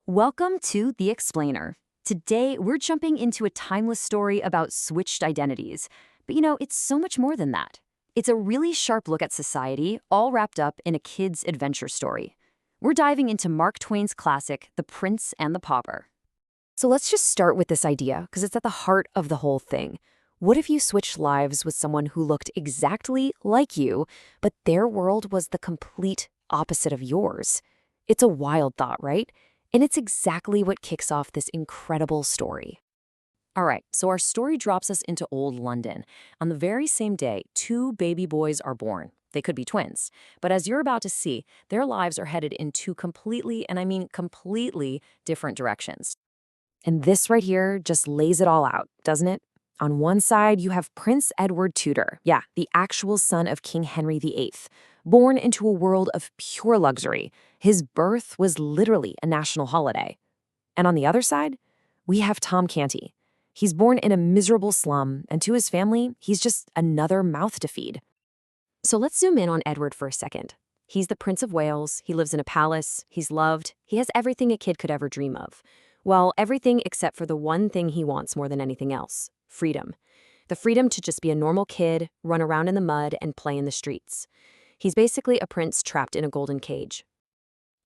Welcome to The Explainer. Today, we're jumping into a timeless story about switched identities. But it's so much more than that. It's a really sharp look at society, all wrapped up in a kid's adventure story. We're diving into Mark Twain's classic, The Prince and the Pauper. So let's just start with this idea, because it's at the heart of the whole thing. What if you switched lives with someone who looked exactly like you, but their world was the complete opposite of yours? It's a wild thought, right? And it's exactly what kicks off this incredible story. All right, so our story drops us into old London. On the very same day, two baby boys are born. They could be twins. But as you're about to see, their lives are headed in two completely, and I mean completely, different directions. And this right here just lays it all out, doesn't it? On one side, you have Prince Edward Tudor, yeah, the actual son of King Henry VIII, born into a world of pure luxury. His birth was literally a national holiday. And on the other side, we have Tom Canty. He's born in a miserable slum, and to his family, he's just another mouth to feed. So let's zoom in on Edward for a second. He's the Prince of Wales, he lives in a palace, he's loved, he has everything a kid could ever dream of. Well, everything except for the one thing he wants more than anything else: freedom. The freedom to just be a normal kid, run around in the mud, and play in the streets. He's basically a prince trapped in a golden cage.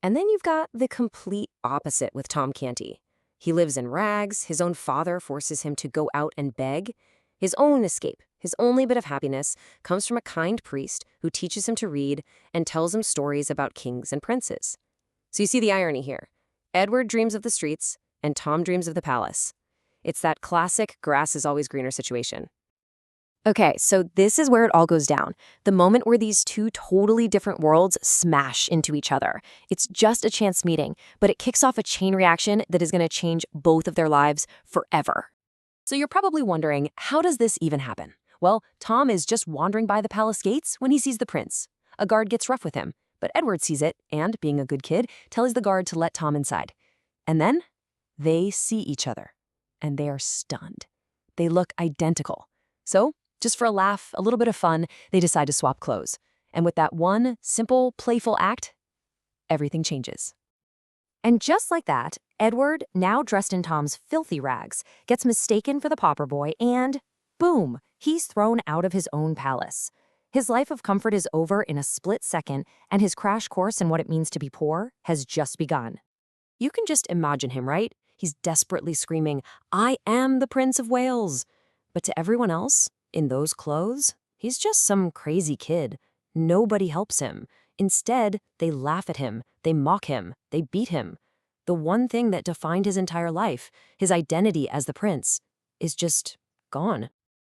And then you've got the complete opposite with Tom Canty. He lives in rags, his own father forces him to go out and beg. His own escape, his only bit of happiness, comes from a kind priest who teaches him to read and tells him stories about kings and princes. So you see the irony here. Edward dreams of the streets, and Tom dreams of the palace. It's that classic grass is always greener situation. Okay, so this is where it all goes down. The moment where these two totally different worlds smash into each other. It's just a chance meeting, but it kicks off a chain reaction that is going to change both of their lives forever. So you're probably wondering, how does this even happen? Well, Tom is just wandering by the palace gates when he sees the prince. A guard gets rough with him, but Edward sees it and, being a good kid, tells the guard to let Tom inside. And then they see each other, and they are stunned. They look identical. So, just for a laugh, a little bit of fun, they decide to swap clothes. And with that one simple, playful act, everything changes. And just like that, Edward, now dressed in Tom's filthy rags, gets mistaken for the pauper boy and, boom, he's thrown out of his own palace. His life of comfort is over in a split second, and his crash course in what it means to be poor has just begun. You can just imagine him, right? He's desperately screaming, "I am the Prince of Wales." But to everyone else, in those clothes, he's just some crazy kid. Nobody helps him. Instead, they laugh at him, they mock him, they beat him. The one thing that defined his entire life, his identity as the prince, is just gone.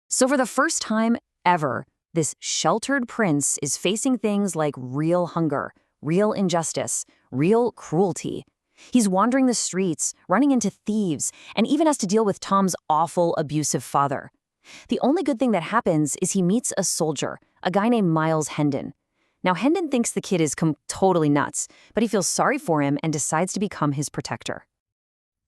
So for the first time ever, this sheltered prince is facing things like real hunger, real injustice, real cruelty. He's wandering the streets, running into thieves, and even has to deal with Tom's awful, abusive father. The only good thing that happens is he meets a soldier, a guy named Miles Hendon. Now, Hendon thinks the kid is totally nuts, but he feels sorry for him and decides to become his protector.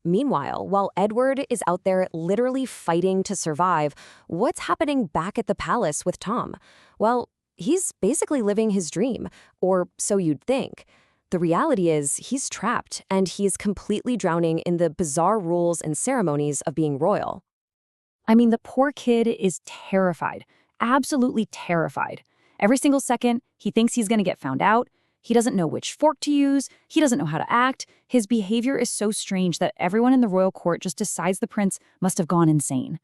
Meanwhile, while Edward is out there literally fighting to survive, what's happening back at the palace with Tom? Well, he's basically living his dream, or so you'd think. The reality is he's trapped, and he is completely drowning in the bizarre rules and ceremonies of being royal. I mean, the poor kid is terrified, absolutely terrified. Every single second, he thinks he's going to get found out. He doesn't know which fork to use. He doesn't know how to act. His behavior is so strange that everyone in the royal court just decides the prince must have gone insane.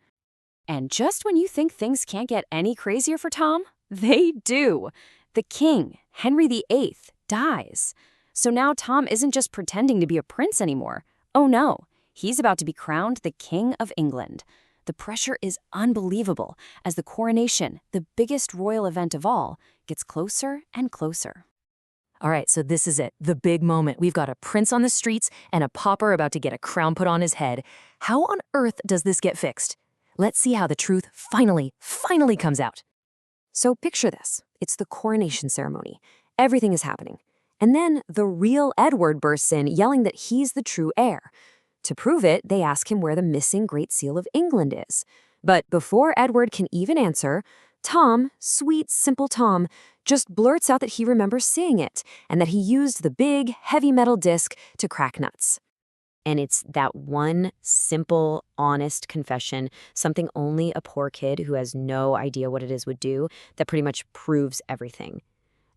And just when you think things can't get any crazier for Tom, they do. The king, Henry VIII, dies. So now Tom isn't just pretending to be a prince anymore. Oh no, he's about to be crowned the King of England. The pressure is unbelievable as the coronation, the biggest royal event of all, gets closer and closer. All right, so this is it, the big moment. We've got a prince on the streets and a pauper about to get a crown put on his head. How on earth does this get fixed? Let's see how the truth finally comes out. So picture this. It's the coronation ceremony. Everything is happening. And then the real Edward bursts in, yelling that he's the true heir. To prove it, they ask him where the missing Great Seal of England is. But before Edward can even answer, Tom, sweet, simple Tom, just blurts out that he remembers seeing it and that he used the big, heavy metal disc to crack nuts. And it's that one simple, honest confession, something only a poor kid who has no idea what it is would do, that pretty much proves everything.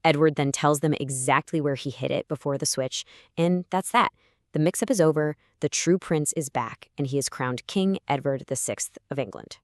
Edward then tells them exactly where he hid it before the switch, and that's that. The mix-up is over, the true prince is back, and he is crowned King Edward VI of England.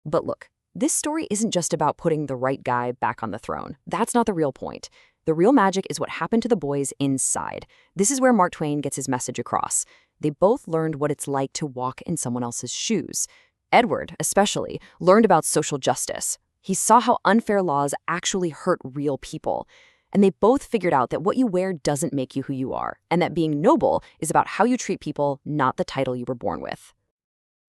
But look, this story isn't just about putting the right guy back on the throne. That's not the real point. The real magic is what happened to the boys inside. This is where Mark Twain gets his message across. They both learned what it's like to walk in someone else's shoes. Edward, especially, learned about social justice. He saw how unfair laws actually hurt real people. And they both figured out that what you wear doesn't make you who you are, and that being noble is about how you treat people, not the title you were born with.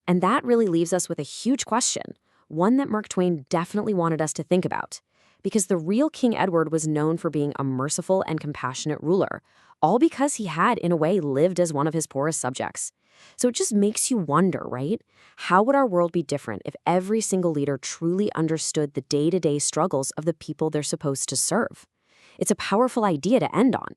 And that really leaves us with a huge question, one that Mark Twain definitely wanted us to think about. Because the real King Edward was known for being a merciful and compassionate ruler, all because he had, in a way, lived as one of his poorest subjects. So it just makes you wonder, right? How would our world be different if every single leader truly understood the day-to-day struggles of the people they're supposed to serve? It's a powerful idea to end on.